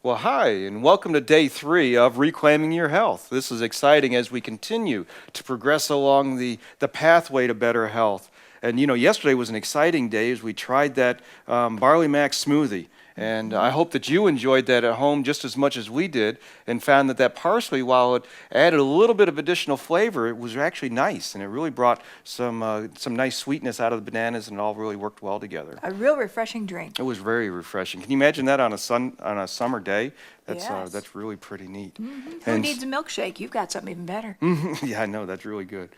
Well, hi, and welcome to day 3 of Reclaiming Your Health. This is exciting as we continue to progress along the pathway to better health. And yesterday was an exciting day as we tried that Barley Max smoothie. And I hope that you enjoyed that at home just as much as we did and found that parsley, while it added a little bit of additional flavor, it was actually nice. And it really brought some nice sweetness out of the bananas, and it all really worked well together. A real refreshing drink. It was very refreshing. Can you imagine that on a summer day? Yes. That's really pretty neat. Who And needs a milkshake? You've got something even better. yeah, I know that's really good.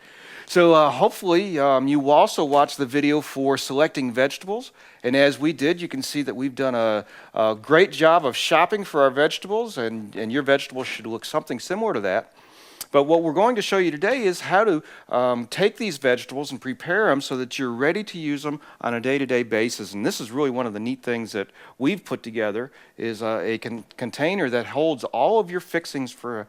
So hopefully you will also watch the video for selecting vegetables. And as we did, you can see that we've done a great job of shopping for our vegetables, and your vegetables should look something similar to that. But what we're going to show you today is how to take these vegetables and prepare them so that you're ready to use them on a day-to-day basis. And this is really one of the neat things that we've put together is a container that holds all of your fixings for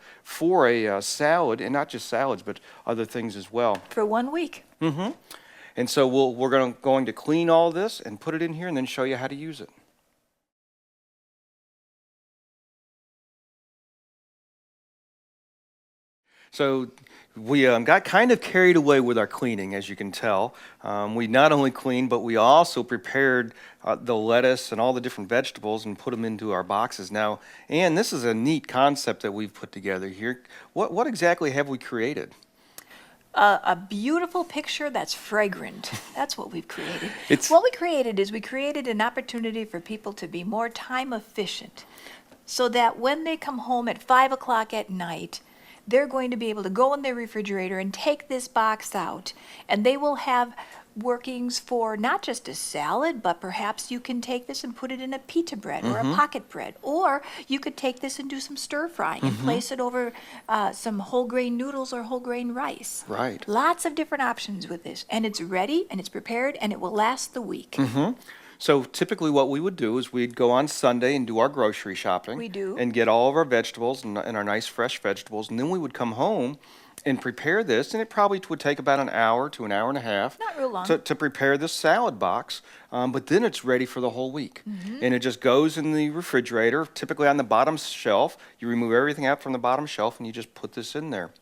a salad, and not just salads, but other things as well. For 1 week. And so we're going to clean all this and put it in here and then show you how to use it. So we got kind of carried away with our cleaning, as you can tell. We not only cleaned, but we also prepared the lettuce and all the different vegetables and put them into our boxes. Now, Ann, this is a neat concept that we've put together here. What exactly have we created? A beautiful picture that's fragrant. That's what we've created. It's- What we created is we created an opportunity for people to be more time efficient so that when they come home at 5 o'clock at night, they're going to be able to go in their refrigerator and take this box out, and they will have workings for not just a salad, but perhaps you can take this and put it in a pita bread or a pocket bread, or you could take this and do some stir frying and place it over some whole grain noodles or whole grain rice. Right. Lots of different options with this, and it's ready and it's prepared and it will last the week. So typically what we would do is we'd go on Sunday and do our grocery shopping. We do. And get all of our vegetables and our nice fresh vegetables. And then we would come home and prepare this. And it probably would take about an hour to an hour and a half. Not real long. To prepare this salad box. But then it's ready for the whole week. And it just goes in the refrigerator, typically on the bottom shelf. You remove everything out from the bottom shelf and you just put this in there.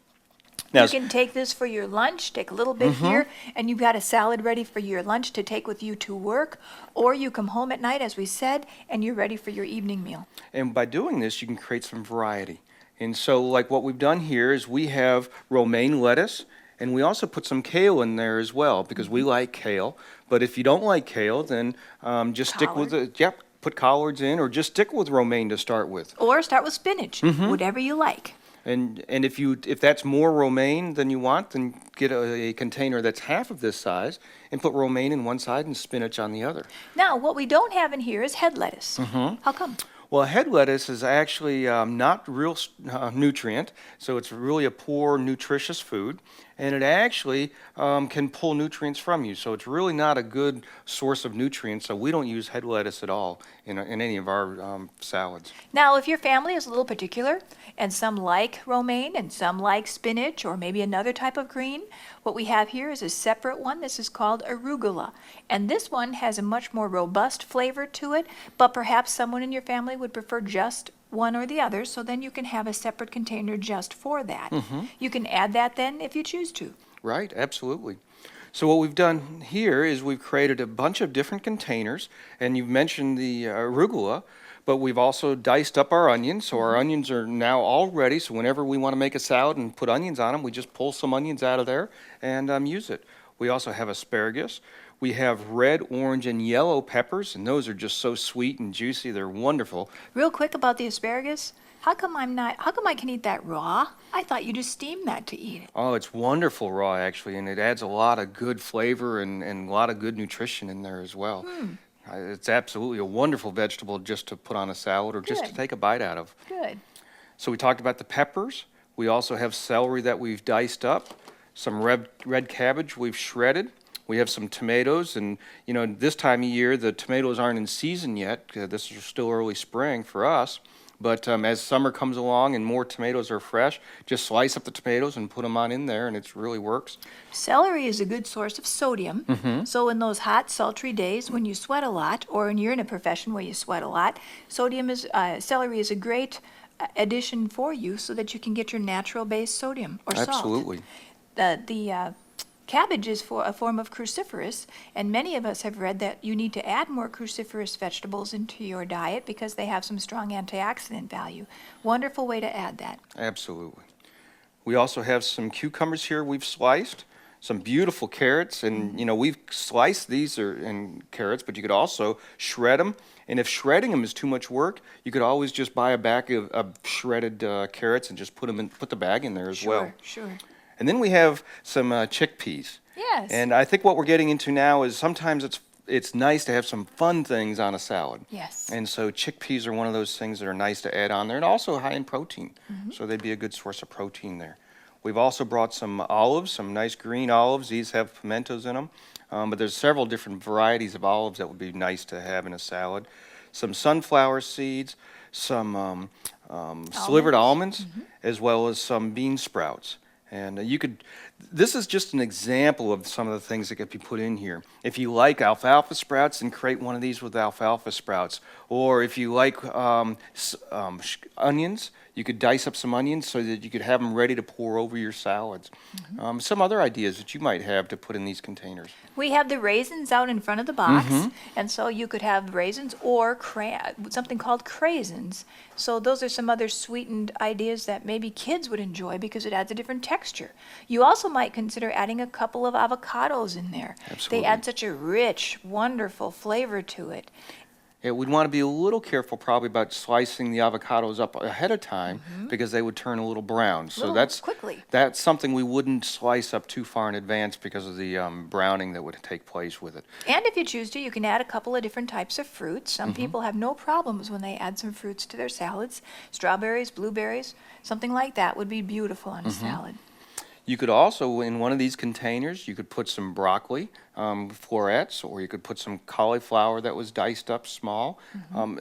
Now, You can take this for your lunch, take a little bit here, and you've got a salad ready for your lunch to take with you to work, or you come home at night, as we said, and you're ready for your evening meal. And by doing this, you can create some variety. And so, like what we've done here is we have romaine lettuce, and we also put some kale in there as well because we like kale. But if you don't like kale, then just stick with Collard. put collards in, or just stick with romaine to start with. Or start with spinach, whatever you like. And if that's more romaine than you want, then get a container that's half of this size and put romaine in one side and spinach on the other. Now, what we don't have in here is head lettuce. How come? Well, head lettuce is actually not real nutrient, so it's really a poor nutritious food, and it actually can pull nutrients from you. So it's really not a good source of nutrients. So we don't use head lettuce at all in any of our salads. Now, if your family is a little particular, and some like romaine and some like spinach or maybe another type of green, what we have here is a separate one. This is called arugula. And this one has a much more robust flavor to it, but perhaps someone in your family would prefer just one or the other, so then you can have a separate container just for that. You can add that then if you choose to. Right, absolutely. So what we've done here is we've created a bunch of different containers, and you've mentioned the arugula, but we've also diced up our onions. So our onions are now all ready, so whenever we want to make a salad and put onions on them, we just pull some onions out of there and use it. We also have asparagus. We have red, orange, and yellow peppers, and those are just so sweet and juicy. They're wonderful. Real quick about the asparagus, how come I can eat that raw? I thought you just steamed that to eat it. Oh, it's wonderful raw, actually, and it adds a lot of good flavor and a lot of good nutrition in there as well. It's absolutely a wonderful vegetable just to put on a salad or just to Good. take a bite out of. Good. So we talked about the peppers. We also have celery that we've diced up, some red cabbage we've shredded. We have some tomatoes, and this time of year, the tomatoes aren't in season yet. This is still early spring for us. But as summer comes along and more tomatoes are fresh, just slice up the tomatoes and put them on in there, and it really works. Celery is a good source of sodium. So in those hot, sultry days when you sweat a lot, or when you're in a profession where you sweat a lot, celery is a great addition for you so that you can get your natural base sodium or salt. Absolutely. The cabbage is for a form of cruciferous, and many of us have read that you need to add more cruciferous vegetables into your diet because they have some strong antioxidant value. Wonderful way to add that. Absolutely. We also have some cucumbers here we've sliced, some beautiful carrots, and we've sliced these in carrots, but you could also shred them. And if shredding them is too much work, you could always just buy a bag of shredded carrots and just put the bag in there as well. Sure. And then we have some chickpeas. Yes. And I think what we're getting into now is sometimes it's nice to have some fun things on a salad. Yes. And so chickpeas are one of those things that are nice to add on there, and also high in protein. So they'd be a good source of protein there. We've also brought some olives, some nice green olives. These have pimentos in them. But there's several different varieties of olives that would be nice to have in a salad. Some sunflower seeds, some slivered almonds, as well as some bean sprouts. And this is just an example of some of the things that could be put in here. If you like alfalfa sprouts, then create one of these with alfalfa sprouts. Or if you like onions, you could dice up some onions so that you could have them ready to pour over your salads. Some other ideas that you might have to put in these containers. We have the raisins out in front of the box, and so you could have raisins or something called craisins. So those are some other sweetened ideas that maybe kids would enjoy because it adds a different texture. You also might consider adding a couple of avocados in there. Absolutely. They add such a rich, wonderful flavor to it. Yeah, we'd want to be a little careful probably about slicing the avocados up ahead of time because they would turn a little brown. So Quickly. that's something we wouldn't slice up too far in advance because of the browning that would take place with it. And if you choose to, you can add a couple of different types of fruits. Some people have no problems when they add some fruits to their salads. Strawberries, blueberries, something like that would be beautiful on a salad. You could also, in one of these containers, you could put some broccoli florets, or you could put some cauliflower that was diced up small.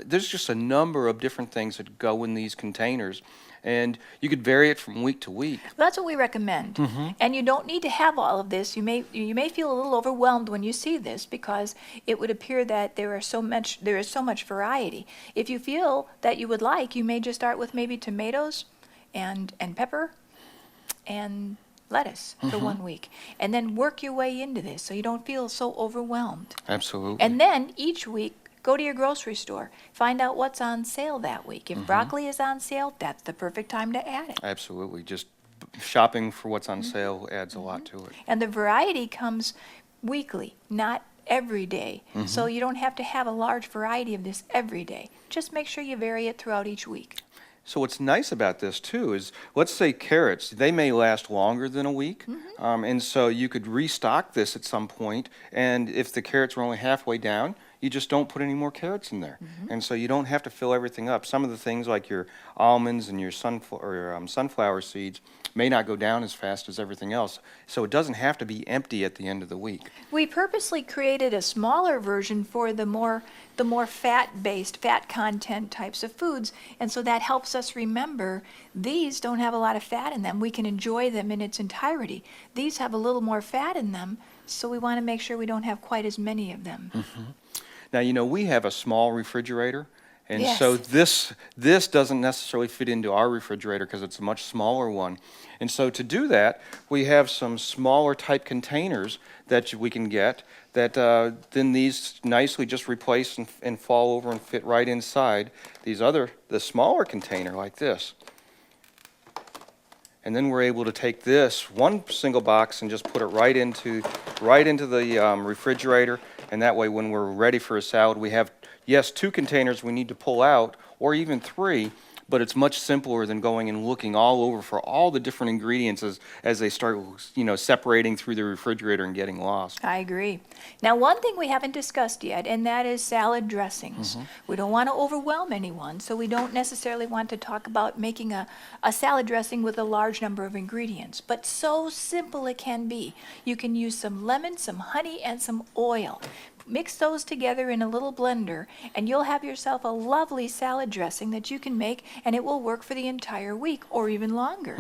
There's just a number of different things that go in these containers, and you could vary it from week to week. Well, that's what we recommend. And you don't need to have all of this. You may feel a little overwhelmed when you see this because it would appear that there is so much variety. If you feel that you would like, you may just start with maybe tomatoes and pepper and lettuce for 1 week, and then work your way into this so you don't feel so overwhelmed. Absolutely. And then each week, go to your grocery store, find out what's on sale that week. If broccoli is on sale, that's the perfect time to add it. Absolutely. Just shopping for what's on sale adds a lot to it. And the variety comes weekly, not every day. So you don't have to have a large variety of this every day. Just make sure you vary it throughout each week. So what's nice about this too is, let's say carrots, they may last longer than a week, and so you could restock this at some point, and if the carrots were only halfway down, you just don't put any more carrots in there. And so you don't have to fill everything up. Some of the things like your almonds and your sunflower seeds may not go down as fast as everything else, so it doesn't have to be empty at the end of the week. We purposely created a smaller version for the more fat-based, fat content types of foods, and so that helps us remember these don't have a lot of fat in them. We can enjoy them in its entirety. These have a little more fat in them, so we want to make sure we don't have quite as many of them. Now, we have a small refrigerator, and Yes. so this doesn't necessarily fit into our refrigerator because it's a much smaller one. And so to do that, we have some smaller type containers that we can get that then these nicely just replace and fall over and fit right inside the smaller container like this. And then we're able to take this one single box and just put it right into the refrigerator. And that way, when we're ready for a salad, we have, yes, 2 containers we need to pull out, or even 3, but it's much simpler than going and looking all over for all the different ingredients as they start, separating through the refrigerator and getting lost. I agree. Now, one thing we haven't discussed yet, and that is salad dressings. We don't want to overwhelm anyone, so we don't necessarily want to talk about making a salad dressing with a large number of ingredients, but so simple it can be. You can use some lemon, some honey, and some oil. Mix those together in a little blender, and you'll have yourself a lovely salad dressing that you can make, and it will work for the entire week or even longer.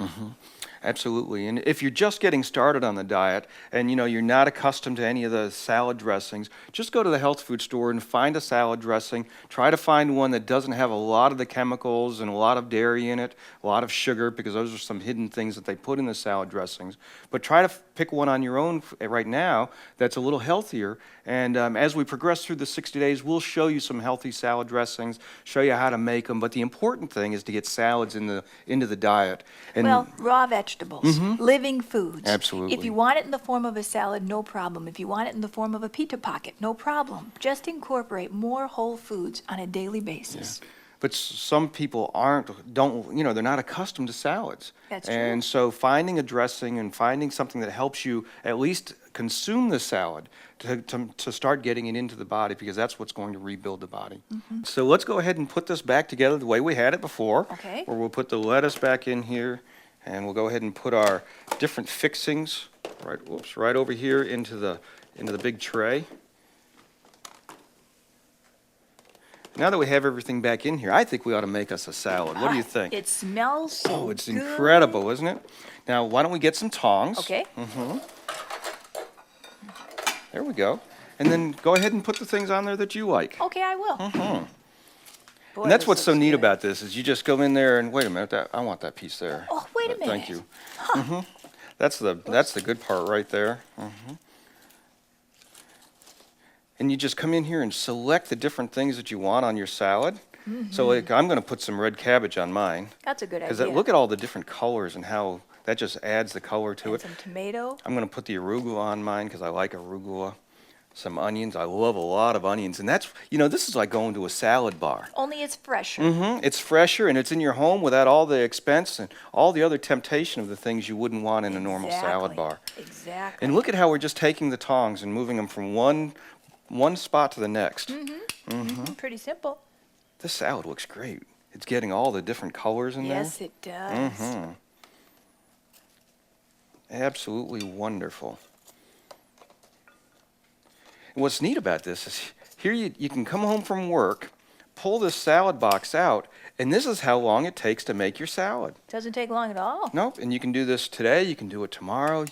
Absolutely. And if you're just getting started on the diet and you're not accustomed to any of the salad dressings, just go to the health food store and find a salad dressing. Try to find one that doesn't have a lot of the chemicals and a lot of dairy in it, a lot of sugar, because those are some hidden things that they put in the salad dressings. But try to pick one on your own right now that's a little healthier. And as we progress through the 60 days, we'll show you some healthy salad dressings, show you how to make them. But the important thing is to get salads into the diet. And Well, raw vegetables, living foods. Absolutely. If you want it in the form of a salad, no problem. If you want it in the form of a pita pocket, no problem. Just incorporate more whole foods on a daily basis. But some people they're not accustomed to salads. That's true. And so finding a dressing and finding something that helps you at least consume the salad to start getting it into the body, because that's what's going to rebuild the body. So let's go ahead and put this back together the way we had it before. Okay. Where we'll put the lettuce back in here, and we'll go ahead and put our different fixings right over here into the big tray. Now that we have everything back in here, I think we ought to make us a salad. What do you think? It smells so Oh, it's good. incredible, isn't it? Now, why don't we get some tongs? Okay. There we go. And then go ahead and put the things on there that you like. Okay, I will. Boy, And that's this what's so looks neat good. about this is you just go in there and wait a minute, I want that piece there. Oh, wait a minute. Thank you. That's the good part right there. And you just come in here and select the different things that you want on your salad. So like, I'm going to put some red cabbage on mine. That's a good Because idea. look at all the different colors and how that just adds the color to And it. some tomato. I'm going to put the arugula on mine because I like arugula. Some onions. I love a lot of onions. And that's, this is like going to a salad bar. Only it's fresher. It's fresher and it's in your home without all the expense and all the other temptation of the things you wouldn't want in a normal salad Exactly. bar. Exactly. And look at how we're just taking the tongs and moving them from one spot to the next. Pretty simple. This salad looks great. It's getting all the different colors in there. Yes, it does. Absolutely wonderful. And what's neat about this is here you can come home from work, pull this salad box out, and this is how long it takes to make your salad. Doesn't take long at all. Nope, and you can do this today, you can do it tomorrow,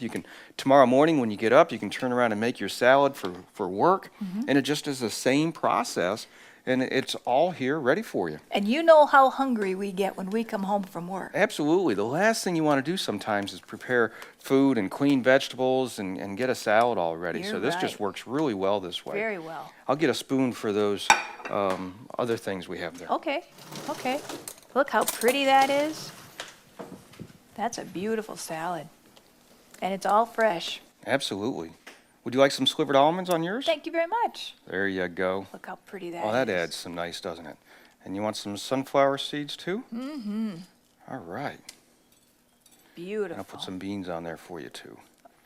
tomorrow morning when you get up, you can turn around and make your salad for work, and it just is the same process, and it's all here ready for you. And you know how hungry we get when we come home from work. Absolutely. The last thing you want to do sometimes is prepare food and clean vegetables and get a salad all ready. So You're this just right. works really well this way. Very well. I'll get a spoon for those other things we have there. Okay, okay. Look how pretty that is. That's a beautiful salad. And it's all fresh. Absolutely. Would you like some slivered almonds on yours? Thank you very much. There you go. Look how pretty that is. Oh, that adds some nice, doesn't it? And you want some sunflower seeds too? All right. Beautiful. And I'll put some beans on there for you too.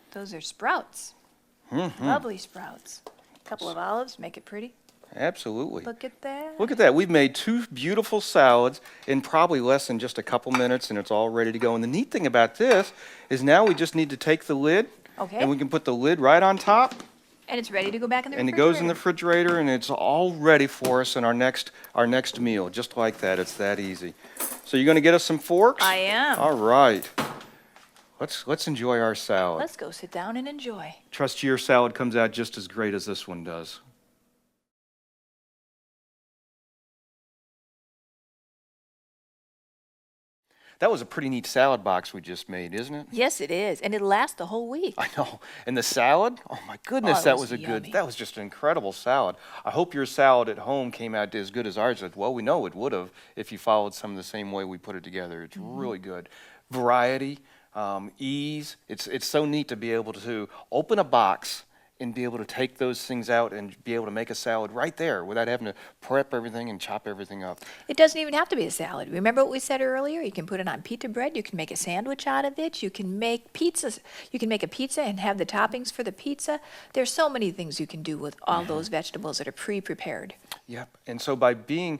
Those are sprouts. Lovely sprouts. A couple of olives, make it pretty. Absolutely. Look at that. Look at that. We've made 2 beautiful salads in probably less than just a couple minutes, and it's all ready to go. And the neat thing about this is now we just need to take the lid, Okay. and we can put the lid right on top, And it's ready to go back in the and it refrigerator. goes in the refrigerator, and it's all ready for us in our next meal. Just like that. It's that easy. So you're going to get us some forks? I am. All right. Let's enjoy our salad. Let's go sit down and enjoy. Trust your salad comes out just as great as this one does. That was a pretty neat salad box we just made, isn't it? Yes, it is. And it'll last the whole week. I know. And the salad? Oh my goodness, Oh, that was yummy. that was just an incredible salad. I hope your salad at home came out as good as ours did. Well, we know it would have if you followed some of the same way we put it together. It's really good. Variety, ease. It's so neat to be able to open a box and be able to take those things out and be able to make a salad right there without having to prep everything and chop everything up. It doesn't even have to be a salad. Remember what we said earlier? You can put it on pita bread. You can make a sandwich out of it. You can make pizzas. You can make a pizza and have the toppings for the pizza. There's so many things you can do with all those vegetables that are pre-prepared. Yep. And so by being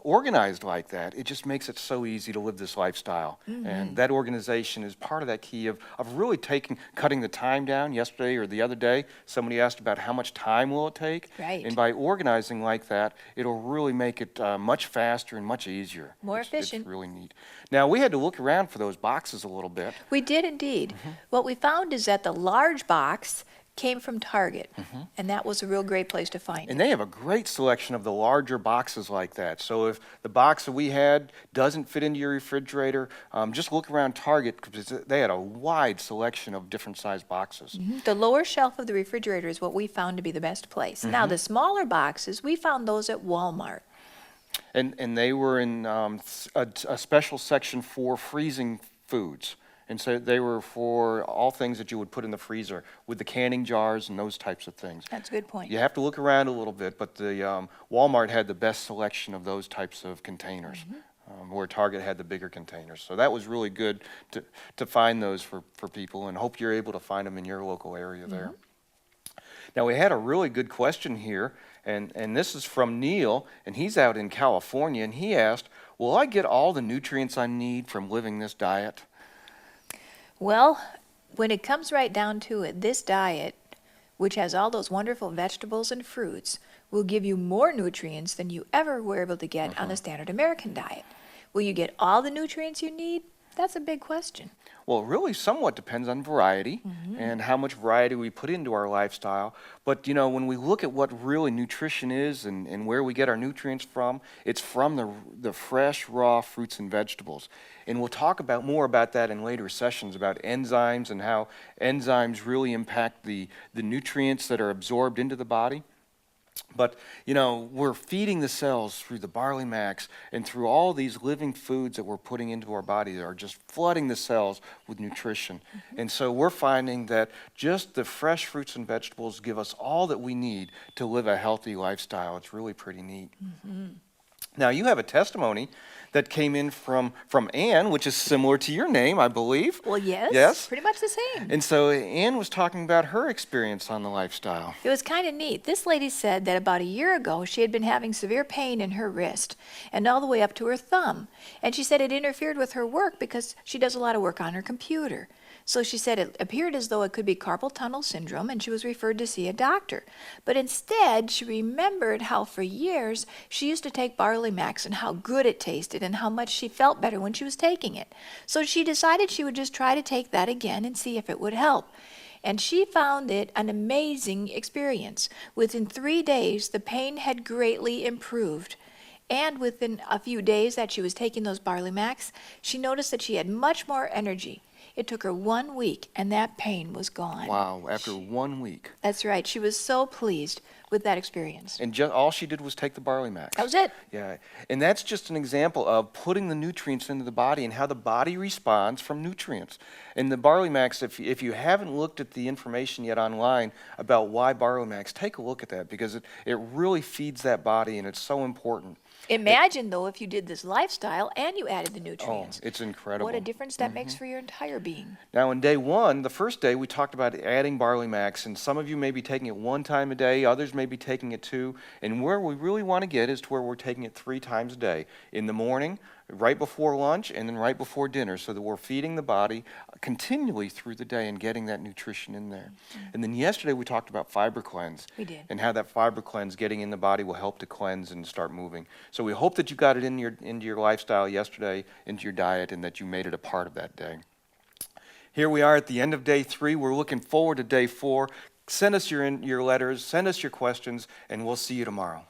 organized like that, it just makes it so easy to live this lifestyle. And that organization is part of that key of really cutting the time down yesterday or the other day Somebody asked about how much time will it take. Right. And by organizing like that, it'll really make it much faster and much easier. More It's efficient. really neat. Now, we had to look around for those boxes a little bit. We did indeed. What we found is that the large box came from Target, and that was a real great place to find And it. they have a great selection of the larger boxes like that. So if the box that we had doesn't fit into your refrigerator, just look around Target because they had a wide selection of different size boxes. The lower shelf of the refrigerator is what we found to be the best place. Now, the smaller boxes, we found those at Walmart. And they were in a special section for freezing foods. And so they were for all things that you would put in the freezer with the canning jars and those types of things. That's a good point. You have to look around a little bit, but the Walmart had the best selection of those types of containers, where Target had the bigger containers. So that was really good to find those for people, and hope you're able to find them in your local area there. Now, we had a really good question here, and this is from Neil, and he's out in California, and he asked, will I get all the nutrients I need from living this diet? Well, when it comes right down to it, this diet, which has all those wonderful vegetables and fruits, will give you more nutrients than you ever were able to get on the standard American diet. Will you get all the nutrients you need? That's a big question. Well, it really somewhat depends on variety and how much variety we put into our lifestyle. But, you know, when we look at what really nutrition is and where we get our nutrients from, it's from the fresh, raw fruits and vegetables. And we'll talk more about that in later sessions, about enzymes and how enzymes really impact the nutrients that are absorbed into the body. But, you know, we're feeding the cells through the Barley Max and through all these living foods that we're putting into our body that are just flooding the cells with nutrition. And so we're finding that just the fresh fruits and vegetables give us all that we need to live a healthy lifestyle. It's really pretty neat. Now, you have a testimony that came in from Ann, which is similar to your name, I believe. Well, yes. Yes? Pretty much the same. And so Ann was talking about her experience on the lifestyle. It was kind of neat. This lady said that about a year ago she had been having severe pain in her wrist and all the way up to her thumb. And she said it interfered with her work because she does a lot of work on her computer. So she said it appeared as though it could be carpal tunnel syndrome, and she was referred to see a doctor. But instead, she remembered how for years she used to take Barley Max and how good it tasted and how much she felt better when she was taking it. So she decided she would just try to take that again and see if it would help. And she found it an amazing experience. Within 3 days, the pain had greatly improved. And within a few days that she was taking those Barley Max, she noticed that she had much more energy. It took her 1 week, and that pain was gone. Wow, after 1 week. That's right. She was so pleased with that experience. And all she did was take the Barley Max. That was it. Yeah, and that's just an example of putting the nutrients into the body and how the body responds from nutrients. And the Barley Max, if you haven't looked at the information yet online about why Barley Max, take a look at that because it really feeds that body and it's so important. Imagine, though, if you did this lifestyle and you added the nutrients. Oh, it's incredible. What a difference that makes for your entire being. Now, in day one, the first day, we talked about adding Barley Max, and some of you may be taking it 1 time a day, others may be taking it 2, and where we really want to get is to where we're taking it 3 times a day, in the morning, right before lunch, and then right before dinner, so that we're feeding the body continually through the day and getting that nutrition in there. And then yesterday, we talked about Fiber Cleanse. We did. And how that Fiber Cleanse getting in the body will help to cleanse and start moving. So we hope that you got it into your lifestyle yesterday, into your diet, and that you made it a part of that day. Here we are at the end of day 3. We're looking forward to day 4. Send us your letters, send us your questions, and we'll see you tomorrow.